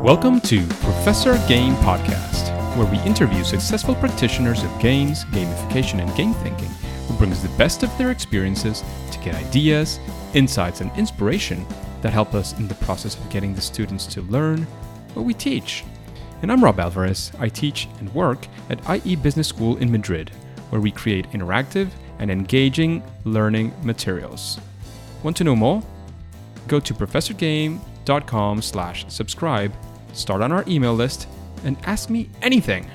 Welcome to Professor Game Podcast, where we interview successful practitioners of games, gamification, and game thinking who brings the best of their experiences to get ideas, insights, and inspiration that help us in the process of getting the students to learn what we teach. And I'm Rob Alvarez. I teach and work at IE Business School in Madrid, where we create interactive and engaging learning materials. Want to know more? Go to professorgame.com/subscribe, start on our email list, and ask me anything.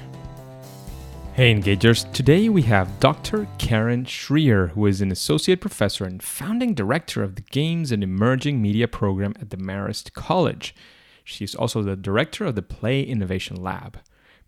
Hey Engagers, today we have Dr. Karen Schrier, who is an associate professor and founding director of the Games and Emerging Media program at the Marist College. She is also the director of the Play Innovation Lab.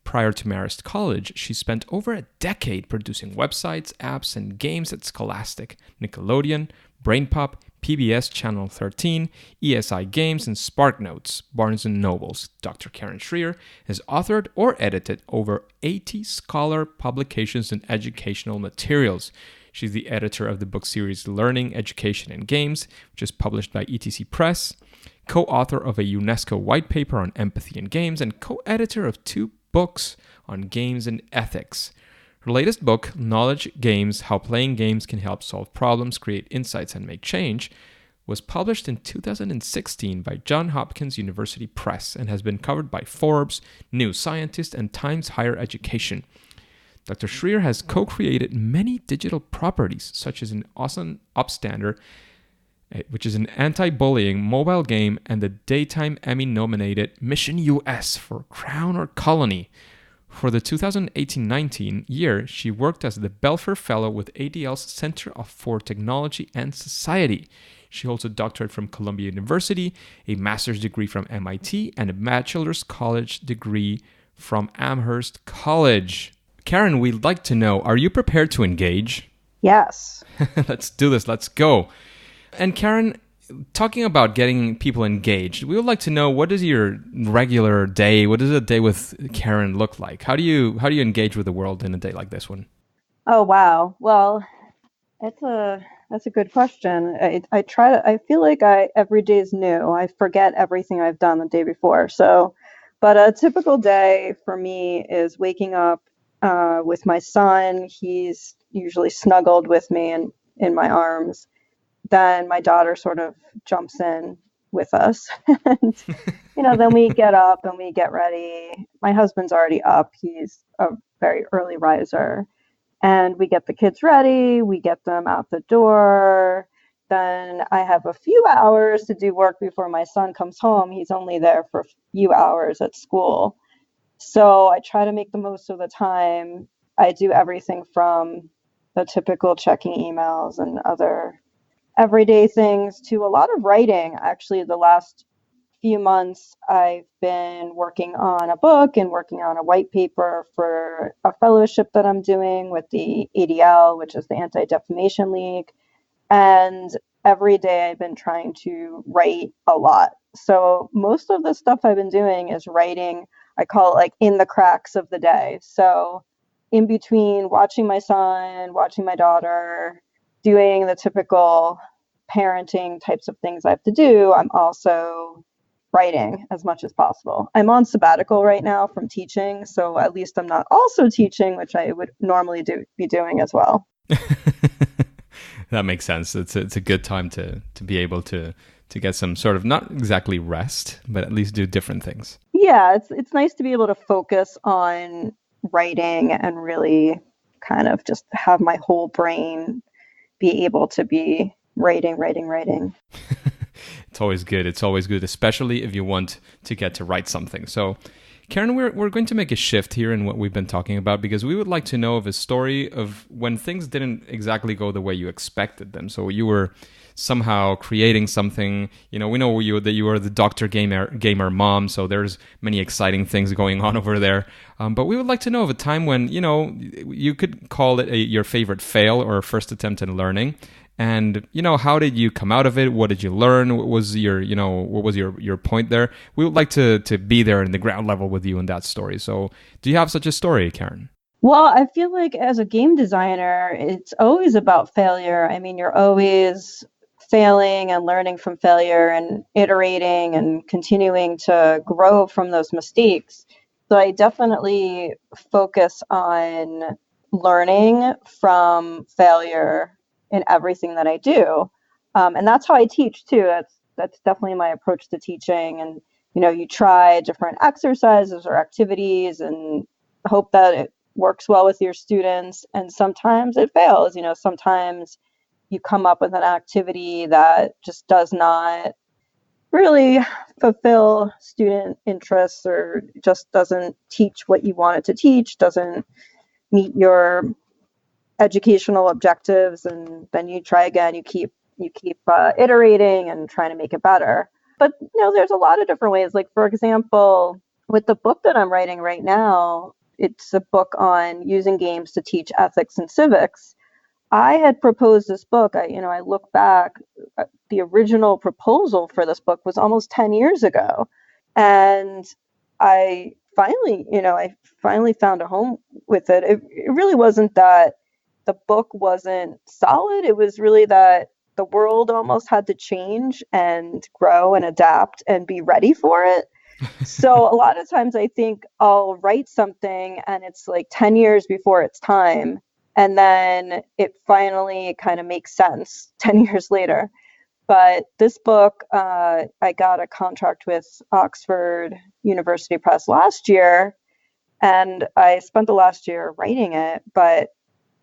Prior to Marist College, she spent over a decade producing websites, apps, and games at Scholastic, Nickelodeon, BrainPop, PBS Channel 13, ESI Games, and SparkNotes, Barnes & Nobles. Dr. Karen Schrier has authored or edited over 80 scholar publications and educational materials. She's the editor of the book series Learning, Education, and Games, which is published by ETC Press, co-author of a UNESCO white paper on empathy in games, and co-editor of 2 books on games and ethics. Her latest book, Knowledge Games: How Playing Games Can Help Solve Problems, Create Insights, and Make Change, was published in 2016 by Johns Hopkins University Press and has been covered by Forbes, New Scientist, and Times Higher Education. Dr. Schrier has co-created many digital properties, such as an awesome Upstander, which is an anti-bullying mobile game, and the Daytime Emmy-nominated Mission US for Crown or Colony. For the 2018-19 year, she worked as the Belfer Fellow with ADL's Center for Technology and Society. She holds a doctorate from Columbia University, a master's degree from MIT, and a bachelor's college degree from Amherst College. Karen, we'd like to know, are you prepared to engage? Yes. Let's do this. Let's go. And Karen, talking about getting people engaged, we would like to know, what is your regular day? What does a day with Karen look like? How do you engage with the world in a day like this one? Oh, wow. Well, that's a good question. I feel like every day is new. I forget everything I've done the day before. But a typical day for me is waking up with my son. He's usually snuggled with me in my arms. Then my daughter sort of jumps in with us. And, then we get up and we get ready. My husband's already up. He's a very early riser. And we get the kids ready. We get them out the door. Then I have a few hours to do work before my son comes home. He's only there for a few hours at school. So I try to make the most of the time. I do everything from the typical checking emails and other everyday things to a lot of writing. Actually, the last few months, I've been working on a book and working on a white paper for a fellowship that I'm doing with the ADL, which is the Anti-Defamation League. And every day I've been trying to write a lot. So most of the stuff I've been doing is writing. I call it like in the cracks of the day. So in between watching my son, watching my daughter, doing the typical parenting types of things I have to do, I'm also writing as much as possible. I'm on sabbatical right now from teaching, so at least I'm not also teaching, which I would normally be doing as well. That makes sense. It's a good time to be able to get some sort of, not exactly rest, but at least do different things. Yeah, it's nice to be able to focus on writing and really kind of just have my whole brain be able to be writing. It's always good. It's always good, especially if you want to get to write something. So, Karen, we're going to make a shift here in what we've been talking about, because we would like to know of a story of when things didn't exactly go the way you expected them. So you were somehow creating something. We know that you are the Dr. Gamer mom, so there's many exciting things going on over there. But we would like to know of a time when, you could call it your favorite fail or first attempt in learning. And, how did you come out of it? What did you learn? What was your point there? We would like to be there in the ground level with you in that story. So do you have such a story, Karen? Well, I feel like as a game designer, it's always about failure. I mean, you're always failing and learning from failure and iterating and continuing to grow from those mistakes. So I definitely focus on learning from failure in everything that I do. And that's how I teach too. That's definitely my approach to teaching. And you try different exercises or activities and hope that it works well with your students. And sometimes it fails. Sometimes you come up with an activity that just does not really fulfill student interests or just doesn't teach what you want it to teach, doesn't meet your educational objectives, and then you try again. You keep iterating and trying to make it better. But there's a lot of different ways. Like, for example, with the book that I'm writing right now, it's a book on using games to teach ethics and civics. I had proposed this book. I look back, the original proposal for this book was almost 10 years ago. And I finally found a home with it. It really wasn't that the book wasn't solid. It was really that the world almost had to change and grow and adapt and be ready for it. So a lot of times I think I'll write something and it's like 10 years before its time. And then it finally kind of makes sense 10 years later. But this book, I got a contract with Oxford University Press last year, and I spent the last year writing it. But,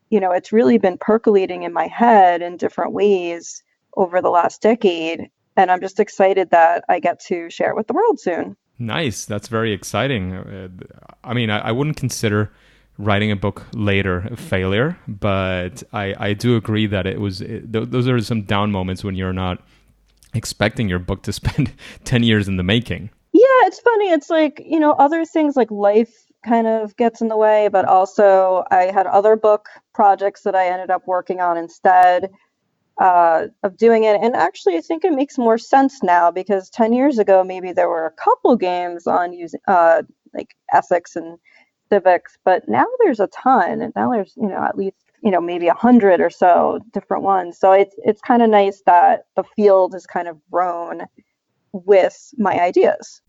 it's really been percolating in my head in different ways over the last decade. And I'm just excited that I get to share it with the world soon. Nice. That's very exciting. I wouldn't consider writing a book later a failure, but I do agree that those are some down moments when you're not expecting your book to spend 10 years in the making. Yeah, it's funny. It's like, other things like life kind of gets in the way, but also I had other book projects that I ended up working on instead of doing it. And actually, I think it makes more sense now because 10 years ago, maybe there were a couple games on using like ethics and civics, but now there's a ton. And now there's, at least, maybe 100 or so different ones. So it's kind of nice that the field has kind of grown with my ideas.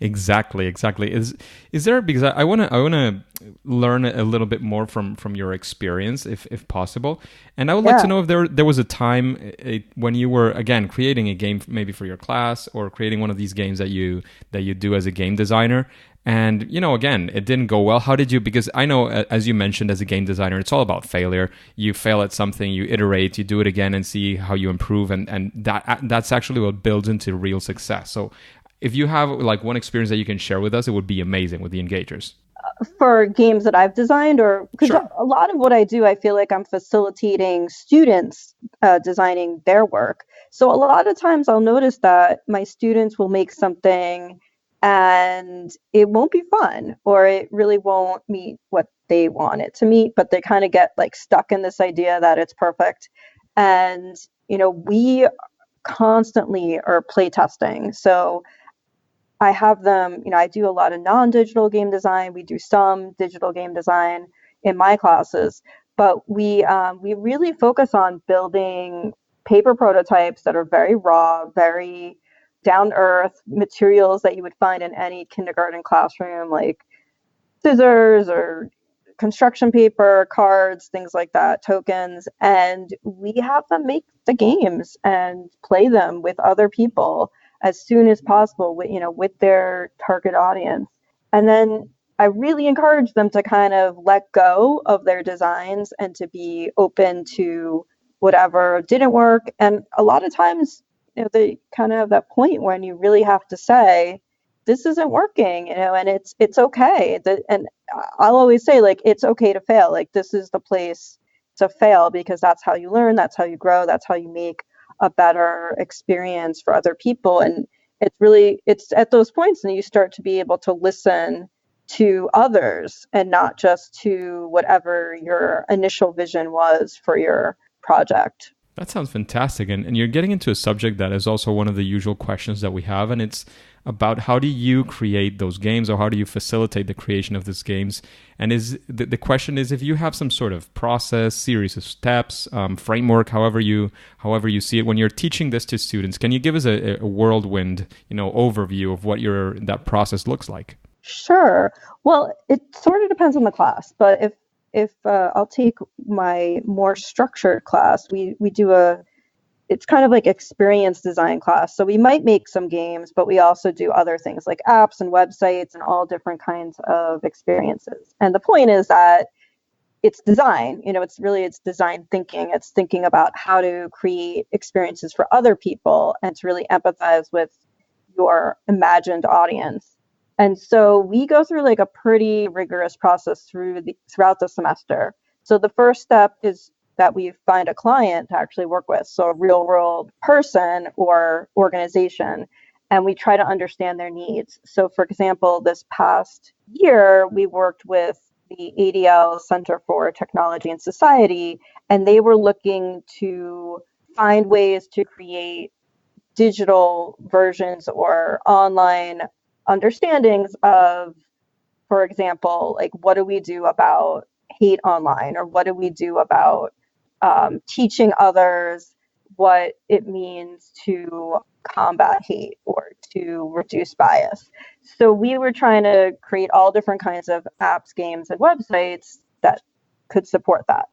Exactly. Is there, because I want to learn a little bit more from your experience, if possible, and I would like to know if there was a time when you were again creating a game maybe for your class or creating one of these games that you do as a game designer. And, again, it didn't go well. How did you, because I know, as you mentioned, as a game designer, it's all about failure. You fail at something, you iterate, you do it again and see how you improve. And that's actually what builds into real success. So if you have like one experience that you can share with us, it would be amazing with the engagers. For games that I've designed, or because Sure. a lot of what I do, I feel like I'm facilitating students designing their work. So a lot of times I'll notice that my students will make something and it won't be fun, or it really won't meet what they want it to meet, but they kind of get like stuck in this idea that it's perfect. And, we constantly are play testing. So I have them, I do a lot of non-digital game design. We do some digital game design in my classes, but we really focus on building paper prototypes that are very raw, very down to earth materials that you would find in any kindergarten classroom, like scissors or construction paper, cards, things like that, tokens. And we have them make the games and play them with other people as soon as possible with their target audience. And then I really encourage them to kind of let go of their designs and to be open to whatever didn't work. And a lot of times, they kind of have that point when you really have to say, this isn't working, and it's okay. And I'll always say, like, it's okay to fail. Like, this is the place to fail because that's how you learn, that's how you grow, that's how you make a better experience for other people. And it's at those points that you start to be able to listen to others and not just to whatever your initial vision was for your project. That sounds fantastic. And you're getting into a subject that is also one of the usual questions that we have. And it's about how do you create those games, or how do you facilitate the creation of these games? And is the question is, if you have some sort of process, series of steps, framework, however you see it, when you're teaching this to students, can you give us a whirlwind, overview of what that process looks like? Sure. Well, it sort of depends on the class, but if I'll take my more structured class, we do it's kind of like experience design class. So we might make some games, but we also do other things like apps and websites and all different kinds of experiences. And the point is that it's design, it's design thinking. It's thinking about how to create experiences for other people and to really empathize with your imagined audience. And so we go through like a pretty rigorous process throughout the semester. So the first step is that we find a client to actually work with, so a real world person or organization, and we try to understand their needs. So for example, this past year, we worked with the ADL Center for Technology and Society, and they were looking to find ways to create digital versions or online understandings of, for example, like what do we do about hate online, or what do we do about teaching others what it means to combat hate or to reduce bias. So we were trying to create all different kinds of apps, games, and websites that could support that.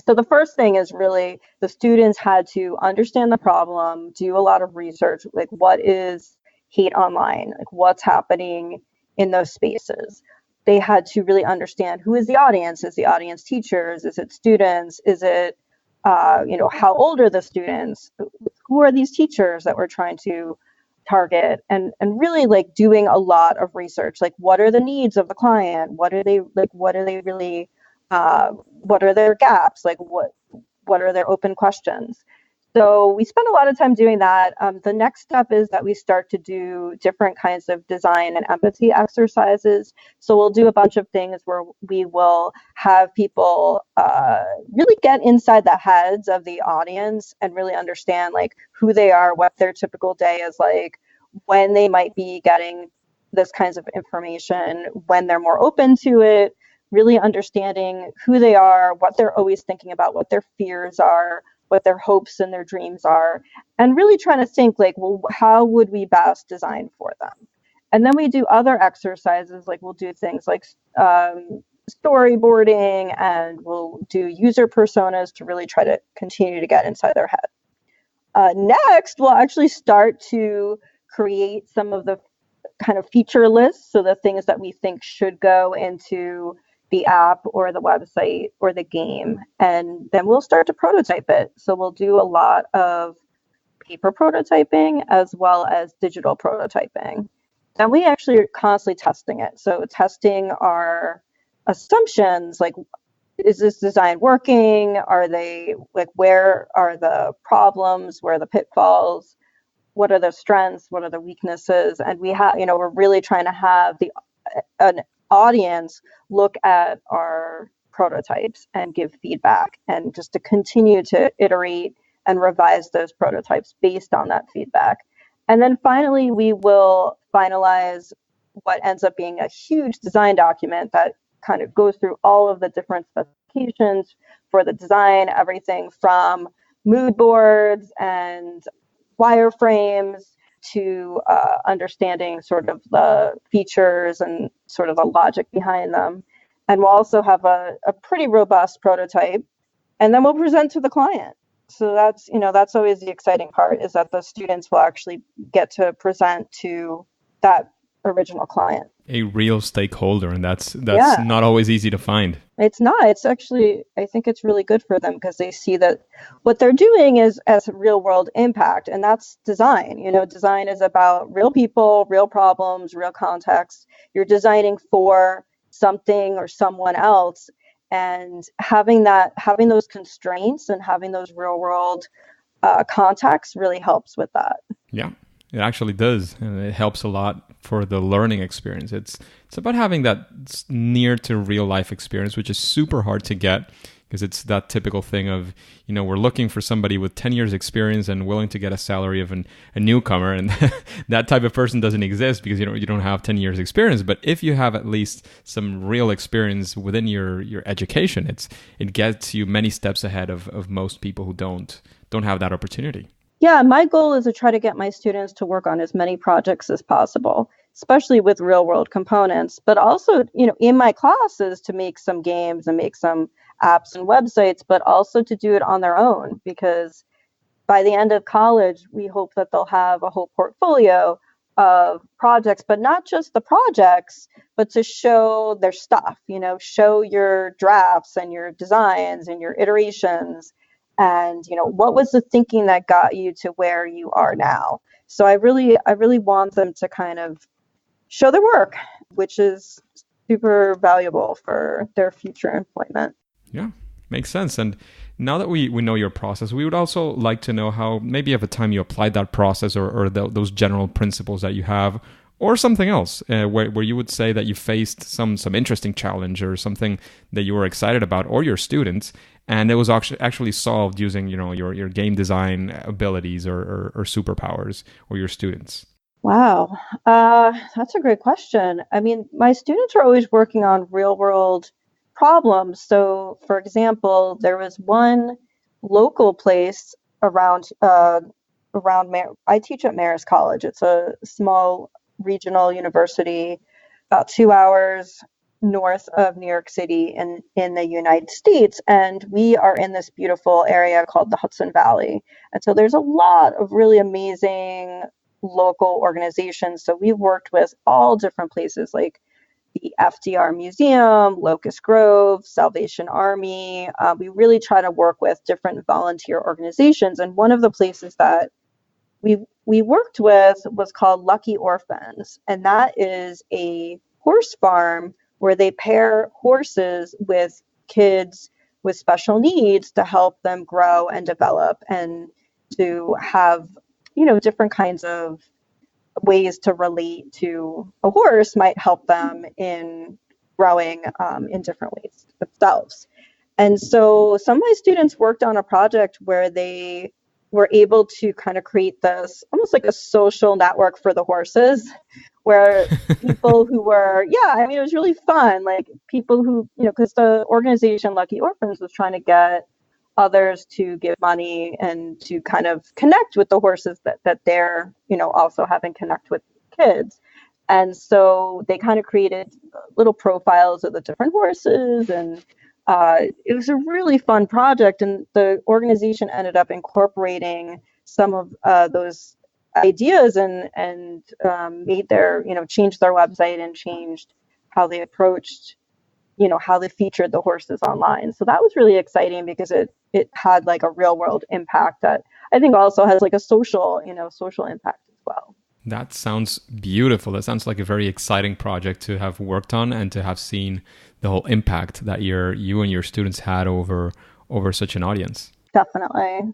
So the first thing is really the students had to understand the problem, do a lot of research, like what is hate online, like what's happening in those spaces. They had to really understand who is the audience. Is the audience teachers? Is it students? Is it, how old are the students? Who are these teachers that we're trying to target? And really like doing a lot of research, like what are the needs of the client? What are they really, what are their gaps? Like what are their open questions? So we spend a lot of time doing that. The next step is that we start to do different kinds of design and empathy exercises. So we'll do a bunch of things where we will have people really get inside the heads of the audience and really understand like who they are, what their typical day is like, when they might be getting this kinds of information, when they're more open to it, really understanding who they are, what they're always thinking about, what their fears are, what their hopes and their dreams are, and really trying to think like, well, how would we best design for them? And then we do other exercises, like we'll do things like storyboarding, and we'll do user personas to really try to continue to get inside their head. Next, we'll actually start to create some of the kind of feature lists, so the things that we think should go into the app or the website or the game, and then we'll start to prototype it. So we'll do a lot of paper prototyping as well as digital prototyping. And we actually are constantly testing it. So testing our assumptions, like, is this design working? Are they like, where are the problems? Where are the pitfalls? What are the strengths? What are the weaknesses? And we have, we're really trying to have an audience look at our prototypes and give feedback, and just to continue to iterate and revise those prototypes based on that feedback. And then finally, we will finalize what ends up being a huge design document that kind of goes through all of the different specifications for the design, everything from mood boards and wireframes to understanding sort of the features and sort of the logic behind them. And we'll also have a pretty robust prototype, and then we'll present to the client. So that's always the exciting part, is that the students will actually get to present to that original client. A real stakeholder, and that's not always easy to find. It's not. It's actually, I think it's really good for them, because they see that what they're doing is as real world impact, and that's design. Design is about real people, real problems, real context. You're designing for something or someone else, and having those constraints and having those real world contexts really helps with that. Yeah. It actually does, and it helps a lot for the learning experience. It's about having that near to real life experience, which is super hard to get, because it's that typical thing of, we're looking for somebody with 10 years experience and willing to get a salary of a newcomer, and that type of person doesn't exist because you don't have 10 years experience. But if you have at least some real experience within your education, it gets you many steps ahead of most people who don't have that opportunity. Yeah, my goal is to try to get my students to work on as many projects as possible, especially with real world components, but also, in my classes to make some games and make some apps and websites, but also to do it on their own, because by the end of college, we hope that they'll have a whole portfolio of projects, but not just the projects, but to show their stuff, show your drafts and your designs and your iterations. And, what was the thinking that got you to where you are now? So I really want them to kind of show their work, which is super valuable for their future employment. Yeah, makes sense. And now that we know your process, we would also like to know how maybe at the time you applied that process or those general principles that you have, or something else where you would say that you faced some interesting challenge or something that you were excited about, or your students, and it was actually solved using your game design abilities or superpowers, or your students. Wow, that's a great question. I mean, my students are always working on real world problems. So, for example, there was one local place around I teach at Marist College. It's a small regional university about 2 hours north of New York City in the United States. And we are in this beautiful area called the Hudson Valley. And so there's a lot of really amazing local organizations. So we've worked with all different places like the FDR Museum, Locust Grove, Salvation Army. We really try to work with different volunteer organizations. And one of the places that we worked with was called Lucky Orphans. And that is a horse farm where they pair horses with kids with special needs to help them grow and develop, and to have, different kinds of ways to relate to a horse might help them in growing in different ways themselves. And so some of my students worked on a project where they were able to kind of create this almost like a social network for the horses, where people who were, it was really fun. Like people who, because the organization Lucky Orphans was trying to get others to give money and to kind of connect with the horses that they're, also having connect with kids. And so they kind of created little profiles of the different horses, and it was a really fun project. And the organization ended up incorporating some of those ideas and made their, changed their website and changed how they approached, how they featured the horses online. So that was really exciting because it had like a real world impact that I think also has like a social impact as well. That sounds beautiful. That sounds like a very exciting project to have worked on and to have seen the whole impact that you and your students had over such an audience. Definitely.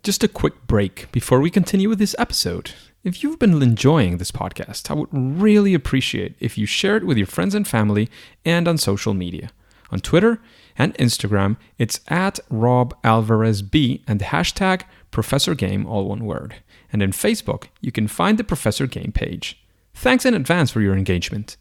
Just a quick break before we continue with this episode. If you've been enjoying this podcast, I would really appreciate if you share it with your friends and family and on social media. On Twitter and Instagram, it's at RobAlvarezB and the hashtag ProfessorGame, all one word. And in Facebook, you can find the Professor Game page. Thanks in advance for your engagement.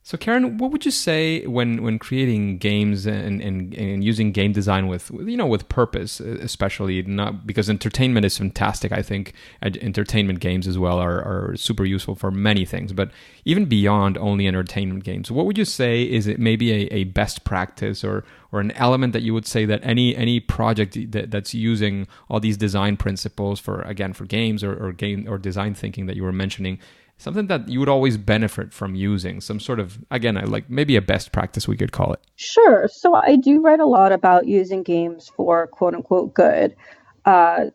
So Karen, what would you say when creating games and using game design with purpose, especially, not because entertainment is fantastic. I think entertainment games as well are super useful for many things, but even beyond only entertainment games, what would you say is it maybe a best practice or an element that you would say that any project that's using all these design principles for games or game or design thinking that you were mentioning, something that you would always benefit from using, some sort of, like maybe a best practice we could call it? Sure. So I do write a lot about using games for quote unquote good. The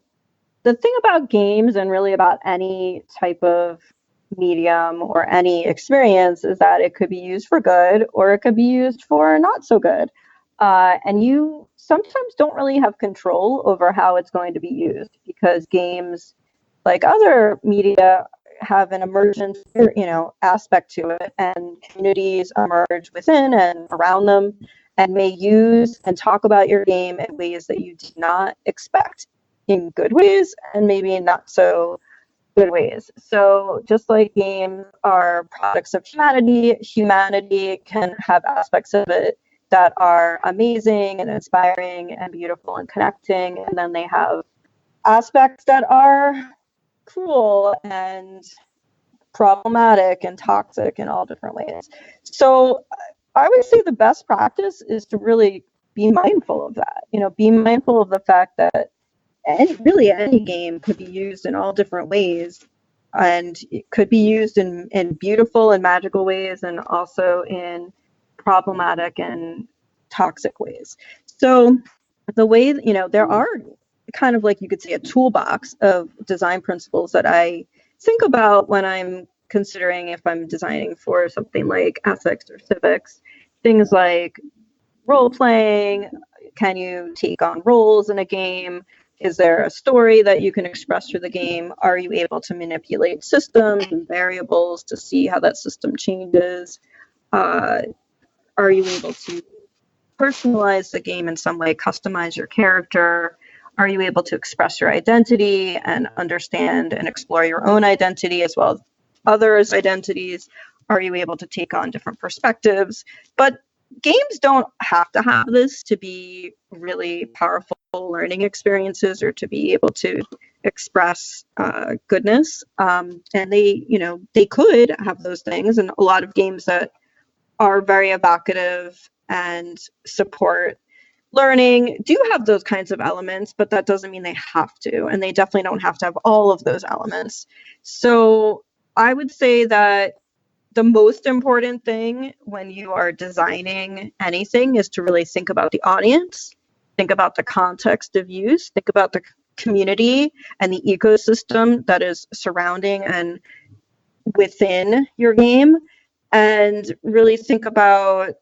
thing about games and really about any type of medium or any experience is that it could be used for good or it could be used for not so good. And you sometimes don't really have control over how it's going to be used, because games, like other media, have an emergent, aspect to it, and communities emerge within and around them. and may use and talk about your game in ways that you did not expect, in good ways and maybe not so good ways. So just like games are products of humanity, humanity can have aspects of it that are amazing and inspiring and beautiful and connecting. And then they have aspects that are cruel and problematic and toxic in all different ways. So I would say the best practice is to really be mindful of that. Be mindful of the fact that any game could be used in all different ways, and it could be used in beautiful and magical ways, and also in problematic and toxic ways. So the way, there are kind of, like, you could say, a toolbox of design principles that I think about when I'm considering if I'm designing for something like ethics or civics. Things like role playing. Can you take on roles in a game? Is there a story that you can express through the game? Are you able to manipulate systems and variables to see how that system changes? Are you able to personalize the game in some way, customize your character? Are you able to express your identity and understand and explore your own identity as well as others' identities? Are you able to take on different perspectives? But games don't have to have this to be really powerful learning experiences or to be able to express goodness. And they could have those things. And a lot of games that are very evocative and support learning do have those kinds of elements, but that doesn't mean they have to. And they definitely don't have to have all of those elements. So I would say that the most important thing when you are designing anything is to really think about the audience, think about the context of use, think about the community and the ecosystem that is surrounding and within your game, and really think about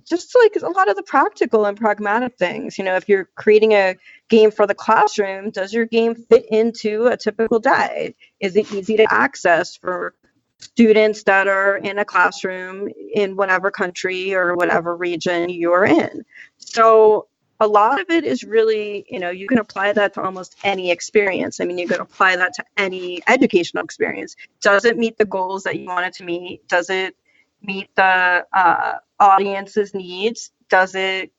just like a lot of the practical and pragmatic things. If you're creating a game for the classroom, does your game fit into a typical day? Is it easy to access for students that are in a classroom in whatever country or whatever region you're in? So a lot of it is really, you can apply that to almost any experience. I mean, you can apply that to any educational experience. Does it meet the goals that you want it to meet? Does it meet the audience's needs? Does it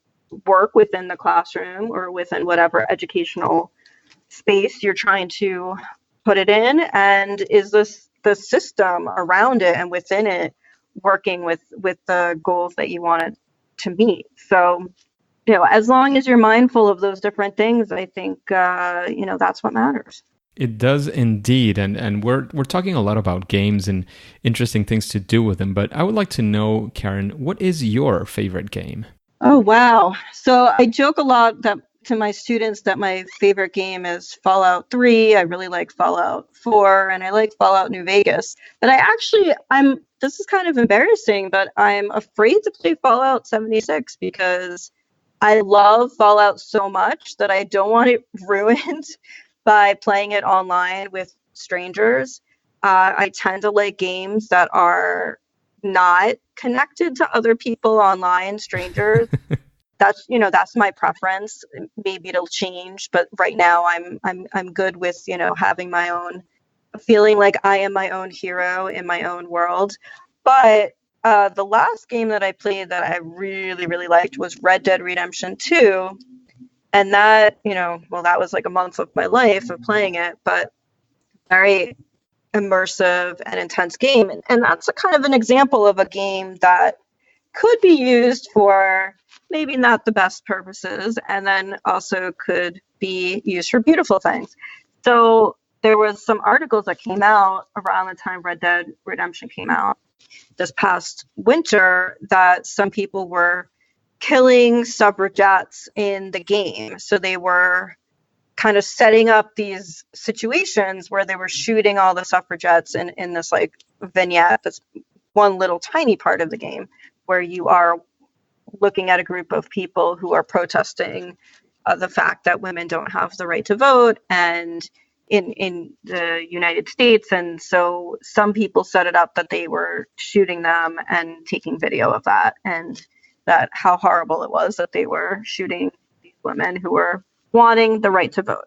work within the classroom or within whatever educational space you're trying to put it in? And is this the system around it and within it working with the goals that you want it to meet? So, as long as you're mindful of those different things, I think, that's what matters. It does indeed, and we're talking a lot about games and interesting things to do with them, but I would like to know, Karen, what is your favorite game? Oh, wow. So I joke a lot to my students that my favorite game is Fallout 3. I really like Fallout 4, and I like Fallout New Vegas. But this is kind of embarrassing, but I'm afraid to play Fallout 76 because I love Fallout so much that I don't want it ruined by playing it online with strangers. I tend to like games that are not connected to other people online, strangers. That's my preference. Maybe it'll change, but right now I'm good with, having my own, feeling like I am my own hero in my own world. But the last game that I played that I really, really liked was Red Dead Redemption 2. And that, that was like a month of my life of playing it, but very immersive and intense game. And that's a kind of an example of a game that could be used for maybe not the best purposes, and then also could be used for beautiful things. So there was some articles that came out around the time Red Dead Redemption came out this past winter that some people were killing suffragettes in the game. So they were kind of setting up these situations where they were shooting all the suffragettes in this like vignette that's one little tiny part of the game where you are looking at a group of people who are protesting the fact that women don't have the right to vote and in the United States. And so some people set it up that they were shooting them and taking video of that. And that how horrible it was that they were shooting these women who were wanting the right to vote.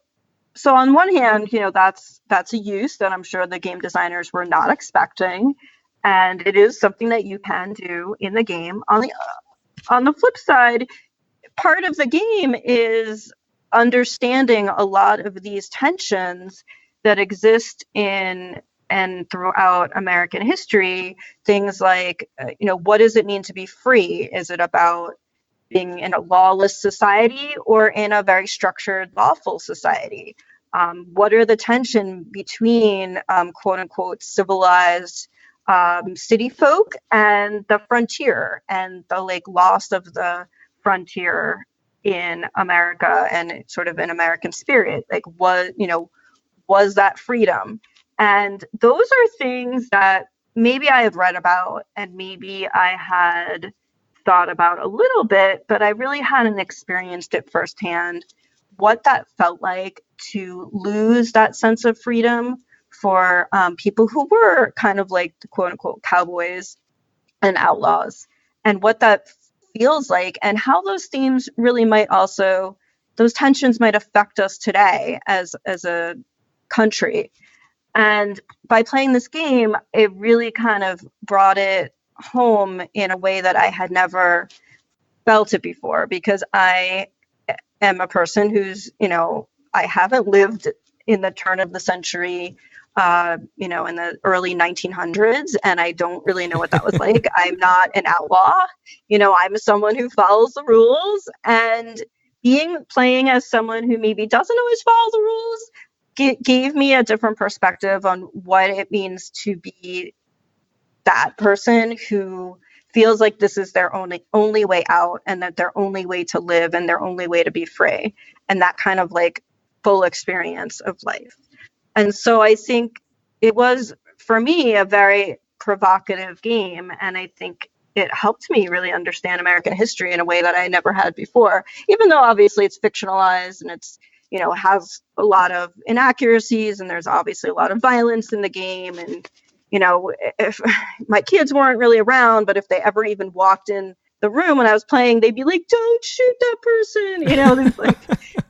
So on one hand, that's a use that I'm sure the game designers were not expecting, and it is something that you can do in the game. On the flip side, part of the game is understanding a lot of these tensions that exist in and throughout American history. Things like, what does it mean to be free? Is it about being in a lawless society or in a very structured, lawful society? What are the tension between quote unquote civilized city folk and the frontier and the loss of the frontier in America and sort of an American spirit? Was that freedom? And those are things that maybe I have read about and maybe I had thought about a little bit, but I really hadn't experienced it firsthand, what that felt like to lose that sense of freedom for people who were kind of like the quote unquote cowboys and outlaws, and what that feels like, and how those themes really might also, those tensions might affect us today as a country. And by playing this game, it really kind of brought it home in a way that I had never felt it before, because I am a person who's, I haven't lived in the turn of the century, in the early 1900s, and I don't really know what that was like. I'm not an outlaw. I'm someone who follows the rules, and playing as someone who maybe doesn't always follow the rules gave me a different perspective on what it means to be that person who feels like this is their only way out, and that their only way to live and their only way to be free, and that kind of full experience of life. And so I think it was, for me, a very provocative game, and I think it helped me really understand American history in a way that I never had before, even though obviously it's fictionalized and it's, has a lot of inaccuracies, and there's obviously a lot of violence in the game. And, if my kids weren't really around, but if they ever even walked in the room when I was playing, they'd be like, "Don't shoot that person."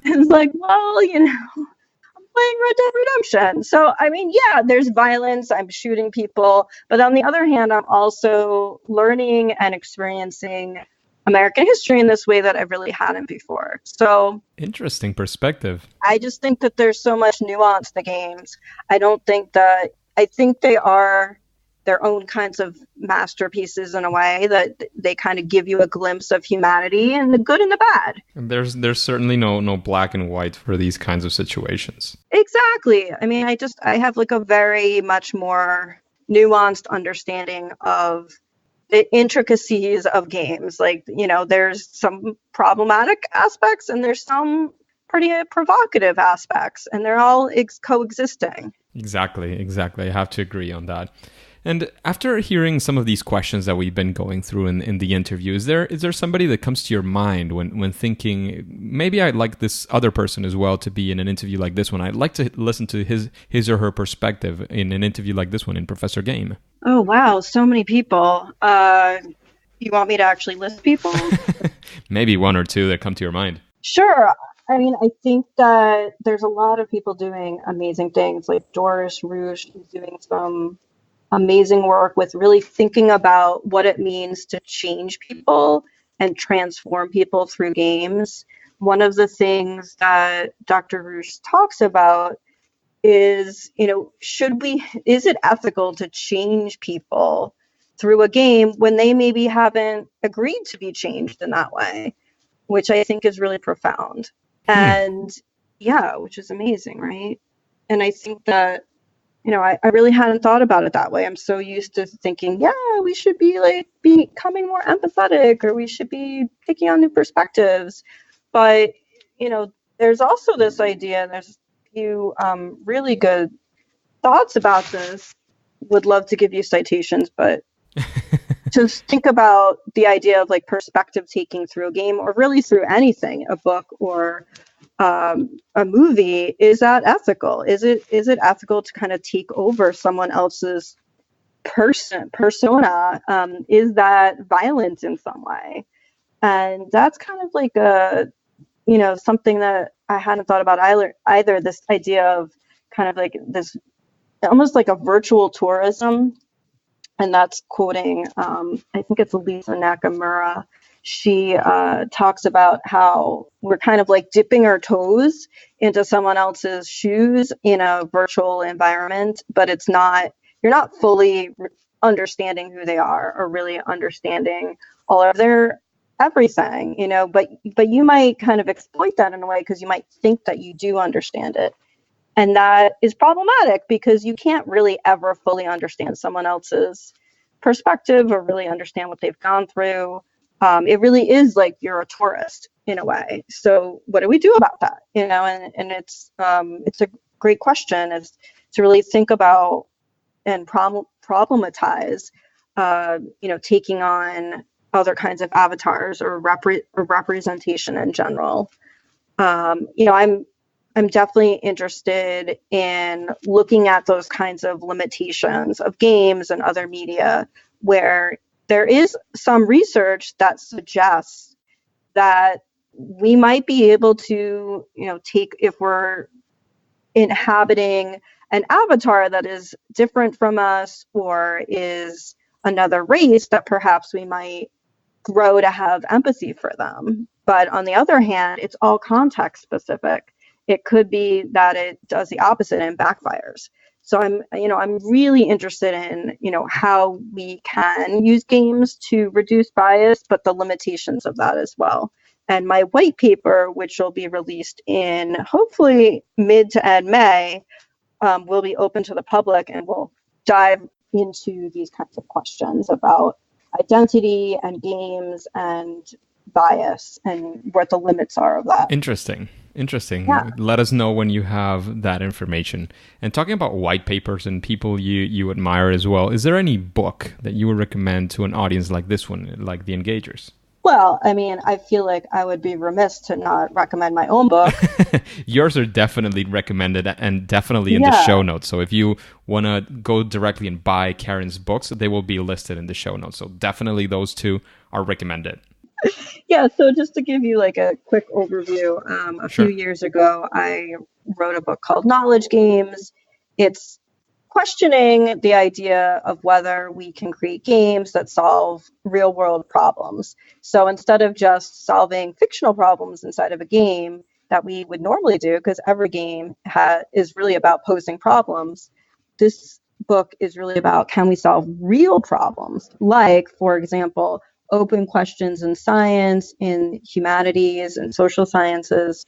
It's like, well, I'm playing Red Dead Redemption. So, I mean, yeah, there's violence. I'm shooting people. But on the other hand, I'm also learning and experiencing American history in this way that I really hadn't before. So interesting perspective. I just think that there's so much nuance in the games. I think they are their own kinds of masterpieces in a way, that they kind of give you a glimpse of humanity and the good and the bad. And there's certainly no black and white for these kinds of situations. Exactly. I mean, I have a very much more nuanced understanding of the intricacies of games. There's some problematic aspects and there's some pretty provocative aspects, and they're all coexisting. Exactly. I have to agree on that. And after hearing some of these questions that we've been going through in the interview, is there somebody that comes to your mind when thinking, maybe I'd like this other person as well to be in an interview like this one? I'd like to listen to his or her perspective in an interview like this one in Professor Game. Oh, wow. So many people. You want me to actually list people? Maybe one or two that come to your mind. Sure. I mean, I think that there's a lot of people doing amazing things, like Doris Rouge is doing some amazing work with really thinking about what it means to change people and transform people through games. One of the things that Dr. Rouge talks about is, is it ethical to change people through a game when they maybe haven't agreed to be changed in that way, which I think is really profound. And yeah, which is amazing, right? And I think that, I really hadn't thought about it that way. I'm so used to thinking, yeah, we should be becoming more empathetic, or we should be taking on new perspectives. But, there's also this idea, and there's a few really good thoughts about this. Would love to give you citations, but to think about the idea of perspective taking through a game, or really through anything, a book or a movie, is that ethical? Is it ethical to kind of take over someone else's persona? Is that violent in some way? And that's kind of like something that I hadn't thought about either, this idea of kind of like this almost like a virtual tourism. And that's quoting, I think it's Lisa Nakamura. She talks about how we're kind of like dipping our toes into someone else's shoes in a virtual environment, but you're not fully understanding who they are or really understanding all of their everything, but you might kind of exploit that in a way because you might think that you do understand it. And that is problematic because you can't really ever fully understand someone else's perspective or really understand what they've gone through. It really is like you're a tourist in a way. So what do we do about that? And it's a great question, is to really think about and problematize, taking on other kinds of avatars or representation in general. I'm definitely interested in looking at those kinds of limitations of games and other media where there is some research that suggests that we might be able to, if we're inhabiting an avatar that is different from us or is another race, that perhaps we might grow to have empathy for them. But on the other hand, it's all context specific. It could be that it does the opposite and backfires. So I'm really interested in, how we can use games to reduce bias, but the limitations of that as well. And my white paper, which will be released in hopefully mid to end May, will be open to the public and will dive into these kinds of questions about identity and games and bias and what the limits are of that. Interesting. Yeah. Let us know when you have that information. And talking about white papers and people you admire as well, is there any book that you would recommend to an audience like this one, like The Engagers? Well, I mean, I feel like I would be remiss to not recommend my own book. Yours are definitely recommended and definitely in the show notes. So if you want to go directly and buy Karen's books, they will be listed in the show notes. So definitely those two are recommended. Yeah, so just to give you like a quick overview, a Sure. few years ago, I wrote a book called Knowledge Games. It's questioning the idea of whether we can create games that solve real world problems. So instead of just solving fictional problems inside of a game that we would normally do, because every game is really about posing problems, this book is really about, can we solve real problems? Like, for example, open questions in science, in humanities and social sciences.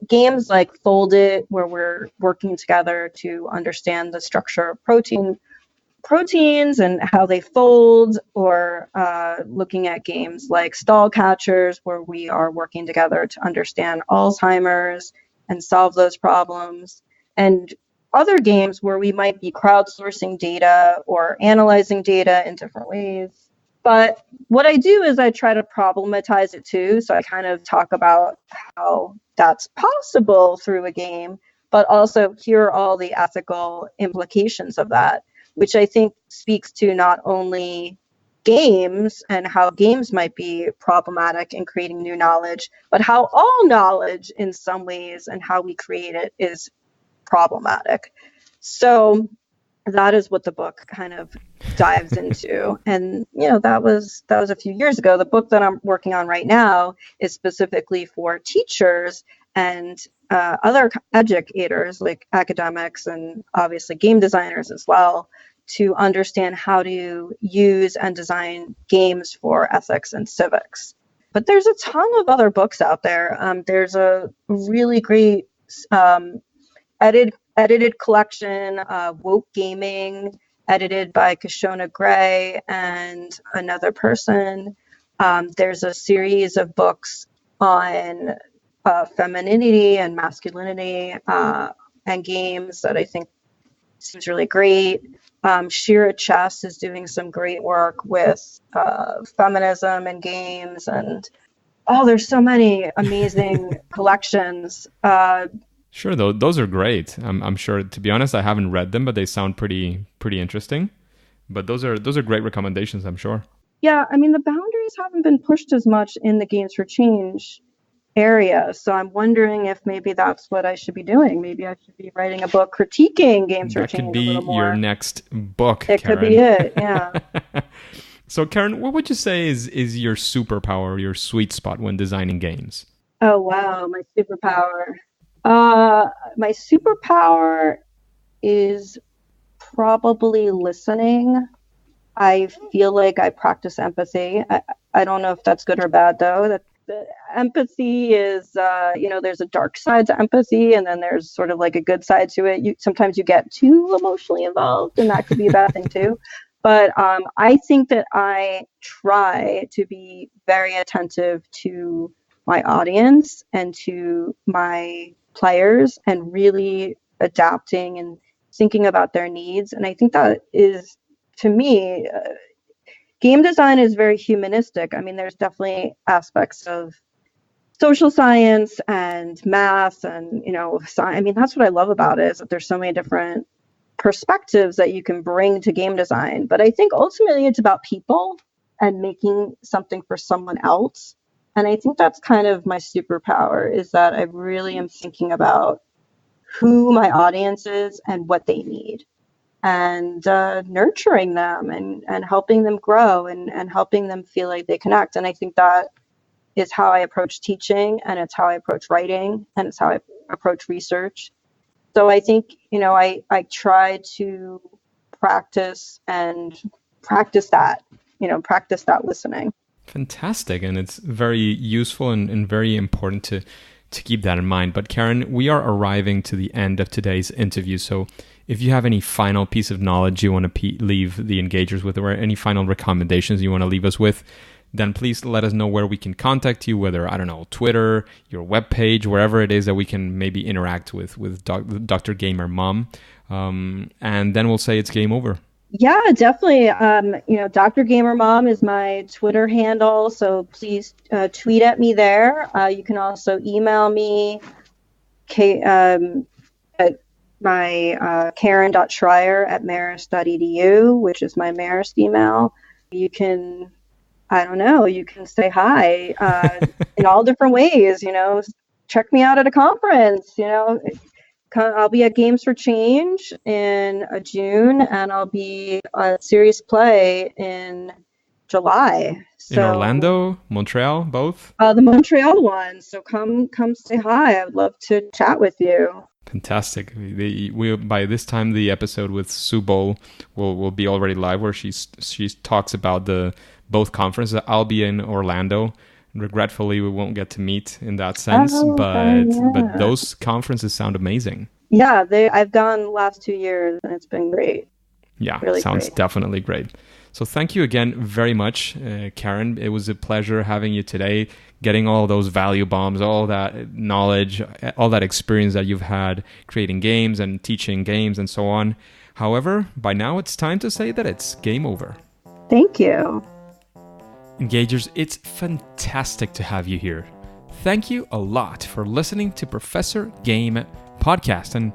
Games like Fold It, where we're working together to understand the structure of proteins and how they fold, or looking at games like Stall Catchers, where we are working together to understand Alzheimer's and solve those problems, and other games where we might be crowdsourcing data or analyzing data in different ways. But what I do is I try to problematize it too. So I kind of talk about how that's possible through a game, but also here are all the ethical implications of that, which I think speaks to not only games and how games might be problematic in creating new knowledge, but how all knowledge in some ways and how we create it is problematic. So that is what the book kind of dives into. And, that was a few years ago. The book that I'm working on right now is specifically for teachers and other educators like academics and obviously game designers as well, to understand how to use and design games for ethics and civics. But there's a ton of other books out there. There's a really great edited collection, Woke Gaming, edited by Kashona Gray and another person. There's a series of books on femininity and masculinity and games that I think seems really great. Shira Chess is doing some great work with feminism and games, and there's so many amazing collections. Sure, though those are great. I'm sure. To be honest, I haven't read them, but they sound pretty interesting. But those are great recommendations, I'm sure. Yeah, I mean, the boundaries haven't been pushed as much in the Games for Change area. So I'm wondering if maybe that's what I should be doing. Maybe I should be writing a book critiquing Games for That could Change a be little your more. next book, It could be Karen. it, yeah. So, Karen, what would you say is your superpower, your sweet spot when designing games? Oh, wow, my superpower. My superpower is probably listening. I feel like I practice empathy. I don't know if that's good or bad though. That the empathy is, there's a dark side to empathy, and then there's sort of like a good side to it. Sometimes you get too emotionally involved, and that could be a bad thing too. But I think that I try to be very attentive to my audience and to my players, and really adapting and thinking about their needs. And I think that is, to me, game design is very humanistic. I mean, there's definitely aspects of social science and math and, I mean, that's what I love about it, is that there's so many different perspectives that you can bring to game design. But I think ultimately it's about people and making something for someone else. And I think that's kind of my superpower, is that I really am thinking about who my audience is and what they need, and nurturing them and helping them grow, and helping them feel like they connect. And I think that is how I approach teaching, and it's how I approach writing, and it's how I approach research. So I think, I try to practice that listening. Fantastic. And it's very useful and very important to keep that in mind. But Karen, we are arriving to the end of today's interview. So if you have any final piece of knowledge you want to leave the engagers with, or any final recommendations you want to leave us with, then please let us know where we can contact you, whether, I don't know, Twitter, your webpage, wherever it is that we can maybe interact with Dr. Gamer Mom. And then we'll say it's game over. Yeah, definitely. Dr. Gamer Mom is my Twitter handle, so please tweet at me there. You can also email me at my karen.schrier@marist.edu, which is my Marist email. You can, I don't know, you can say hi in all different ways. Check me out at a conference. I'll be at Games for Change in June, and I'll be at Serious Play in July. In Orlando, Montreal, both? The Montreal one. So come say hi. I'd love to chat with you. Fantastic. We by this time the episode with Sue Bowl will be already live, where she talks about both conferences. I'll be in Orlando. Regretfully, we won't get to meet in that sense, but those conferences sound amazing. Yeah, I've gone the last 2 years, and it's been great. Yeah, really sounds great. Definitely great. So thank you again very much, Karen. It was a pleasure having you today, getting all those value bombs, all that knowledge, all that experience that you've had creating games and teaching games and so on. However, by now it's time to say that it's game over. Thank you. Engagers, it's fantastic to have you here. Thank you a lot for listening to Professor Game Podcast. And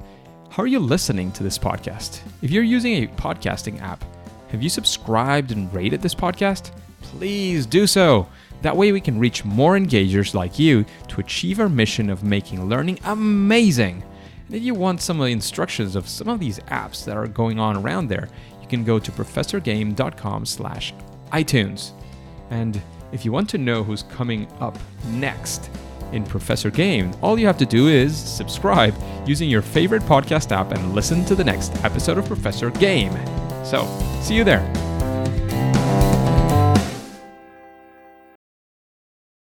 how are you listening to this podcast? If you're using a podcasting app, have you subscribed and rated this podcast? Please do so. That way we can reach more engagers like you to achieve our mission of making learning amazing. And if you want some of the instructions of some of these apps that are going on around there, you can go to professorgame.com/iTunes. And if you want to know who's coming up next in Professor Game, all you have to do is subscribe using your favorite podcast app and listen to the next episode of Professor Game. So, see you there.